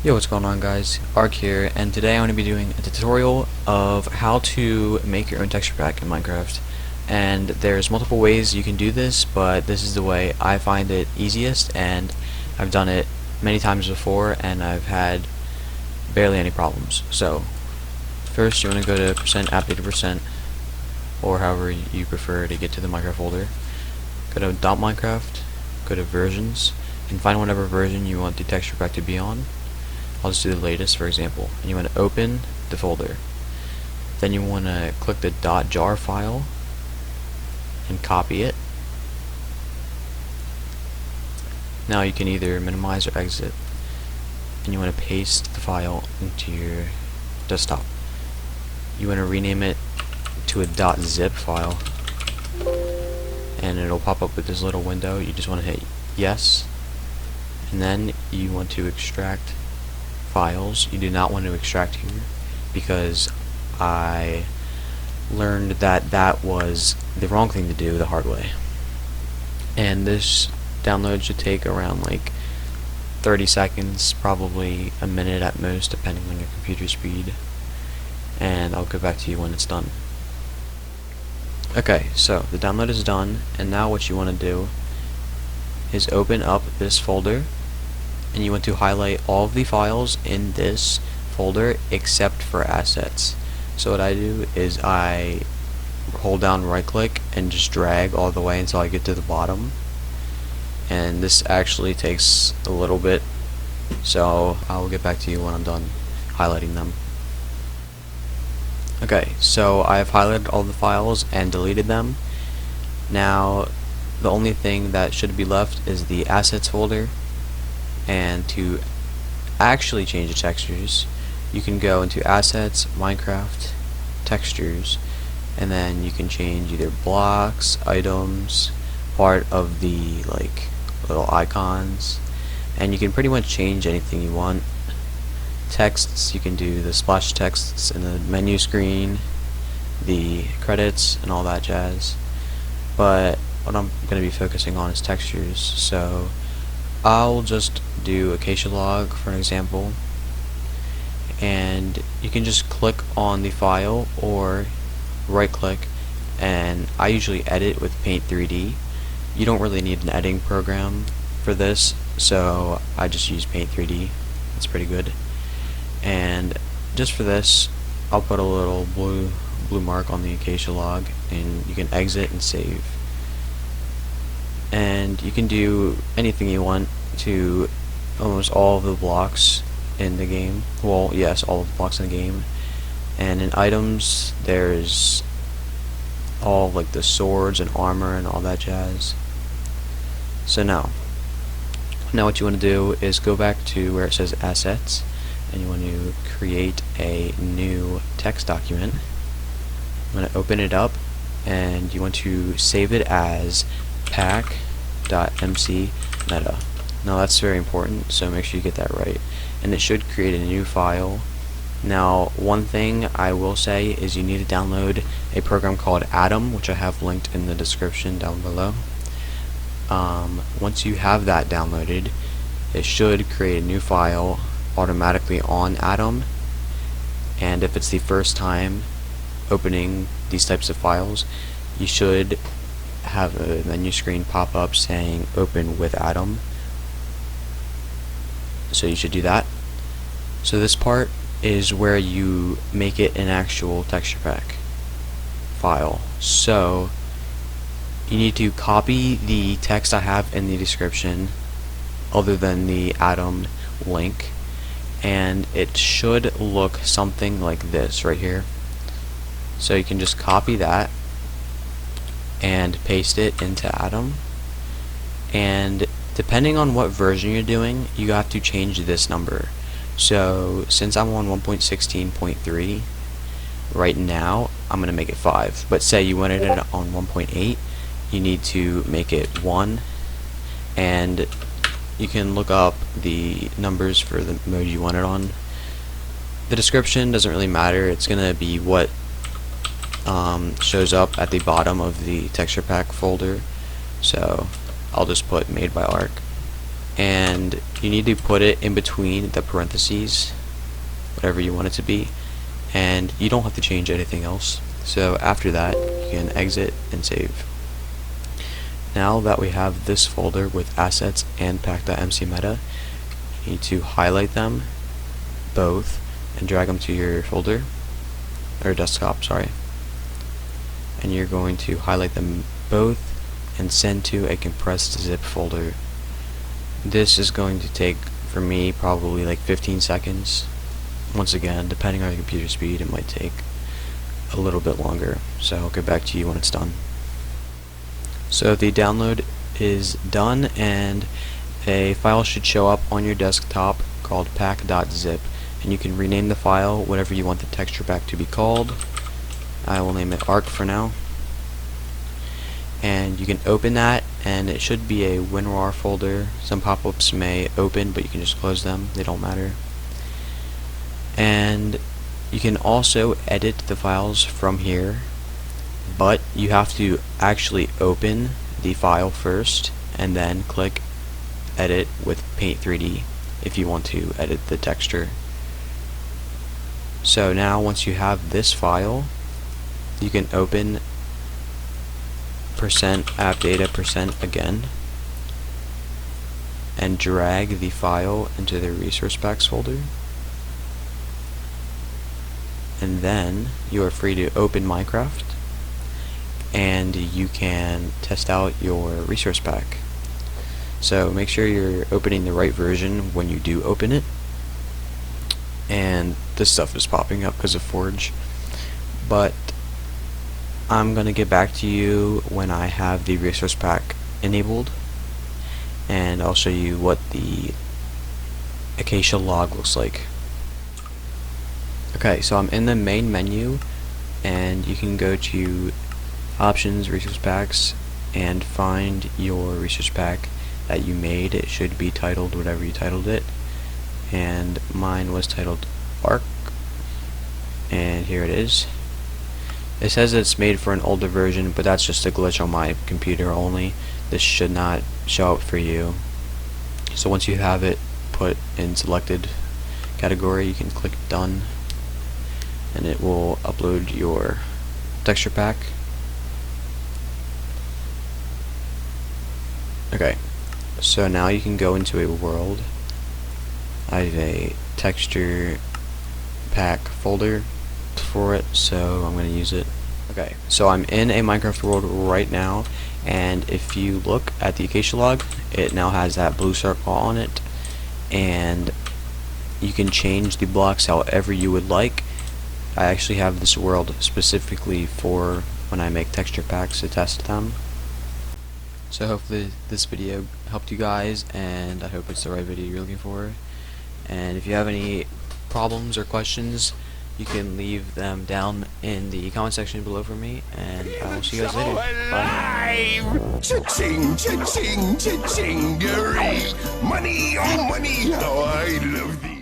Yo, what's going on, guys? Ark here, and today I'm going to be doing a tutorial of how to make your own texture pack in Minecraft. And there's multiple ways you can do this, but this is the way I find it easiest, and I've done it many times before, and I've had barely any problems. So, first you want to go to %appdata%, or however you prefer to get to the Minecraft folder. Go to .minecraft, go to versions, and find whatever version you want the texture pack to be on. I'll just do the latest, for example. And you want to open the folder. Then you want to click the .jar file and copy it. Now you can either minimize or exit. And you want to paste the file into your desktop. You want to rename it to a .zip file. And it'll pop up with this little window. You just want to hit yes. And then you want to extract files. You do not want to extract here because I learned that that was the wrong thing to do the hard way. And this download should take around like 30 seconds, probably a minute at most, depending on your computer speed. And I'll get back to you when it's done. Okay, so the download is done, and now what you want to do is open up this folder, and you want to highlight all of the files in this folder except for assets. So what I do is I hold down right click and just drag all the way until I get to the bottom, and this actually takes a little bit, so I'll get back to you when I'm done highlighting them. Okay, so I've highlighted all the files and deleted them. Now the only thing that should be left is the assets folder. And to actually change the textures, you can go into Assets, Minecraft, Textures, and then you can change either blocks, items, part of the like little icons, and you can pretty much change anything you want. Texts, you can do the splash texts in the menu screen, the credits, and all that jazz. But what I'm going to be focusing on is textures, so I'll just do Acacia log for an example, and you can just click on the file or right click, and I usually edit with Paint 3D. You don't really need an editing program for this, so I just use Paint 3D. It's pretty good. And just for this, I'll put a little blue mark on the Acacia log, and you can exit and save. And you can do anything you want to almost all of the blocks in the game. Well, yes, all of the blocks in the game. And in items, there's all like the swords and armor and all that jazz. So now what you want to do is go back to where it says assets, and you want to create a new text document. I'm going to open it up, and you want to save it as pack.mc meta. Now that's very important, so make sure you get that right. And it should create a new file. Now one thing I will say is you need to download a program called Atom, which I have linked in the description down below. Once you have that downloaded, it should create a new file automatically on Atom, and if it's the first time opening these types of files, you should have a menu screen pop up saying open with Atom. So you should do that. So this part is where you make it an actual texture pack file. So you need to copy the text I have in the description other than the Atom link, and it should look something like this right here. So you can just copy that and paste it into Atom, and depending on what version you're doing, you have to change this number. So since I'm on 1.16.3 right now, I'm going to make it 5, but say you wanted it on 1.8, you need to make it 1, and you can look up the numbers for the mode you want it on. The description doesn't really matter, it's going to be what shows up at the bottom of the texture pack folder, so I'll just put made by Ark. and you need to put it in between the parentheses, whatever you want it to be, and you don't have to change anything else. So after that, you can exit and save. Now that we have this folder with assets and pack.mcmeta, you need to highlight them both and drag them to your folder, or desktop, sorry. And you're going to highlight them both and send to a compressed zip folder. This is going to take, for me, probably like 15 seconds. Once again, depending on your computer speed, it might take a little bit longer, so I'll get back to you when it's done. So the download is done, and a file should show up on your desktop called pack.zip, and you can rename the file whatever you want the texture pack to be called. I will name it ARC for now. And you can open that, and it should be a WinRAR folder. Some pop-ups may open, but you can just close them, they don't matter. And you can also edit the files from here, but you have to actually open the file first and then click edit with Paint 3D if you want to edit the texture. So now once you have this file, you can open %appdata% again and drag the file into the resource packs folder, and then you are free to open Minecraft and you can test out your resource pack. So make sure you're opening the right version when you do open it. And this stuff is popping up because of Forge, but I'm gonna get back to you when I have the resource pack enabled, and I'll show you what the Acacia log looks like. Okay, so I'm in the main menu, and you can go to Options, Resource Packs, and find your resource pack that you made. It should be titled whatever you titled it, and mine was titled ARC, and here it is. It says it's made for an older version, but that's just a glitch on my computer only. This should not show up for you. So once you have it put in selected category, you can click done, and it will upload your texture pack. Okay, so now you can go into a world. I have a texture pack folder for it, so I'm going to use it. Okay, so I'm in a Minecraft world right now, and if you look at the Acacia log, it now has that blue circle on it, and you can change the blocks however you would like. I actually have this world specifically for when I make texture packs to test them. So hopefully this video helped you guys, and I hope it's the right video you're looking for. And if you have any problems or questions, you can leave them down in the comment section below for me, and I will see you guys later. Bye. Cha-ching, cha-ching, cha-ching, money, oh money, how I love thee.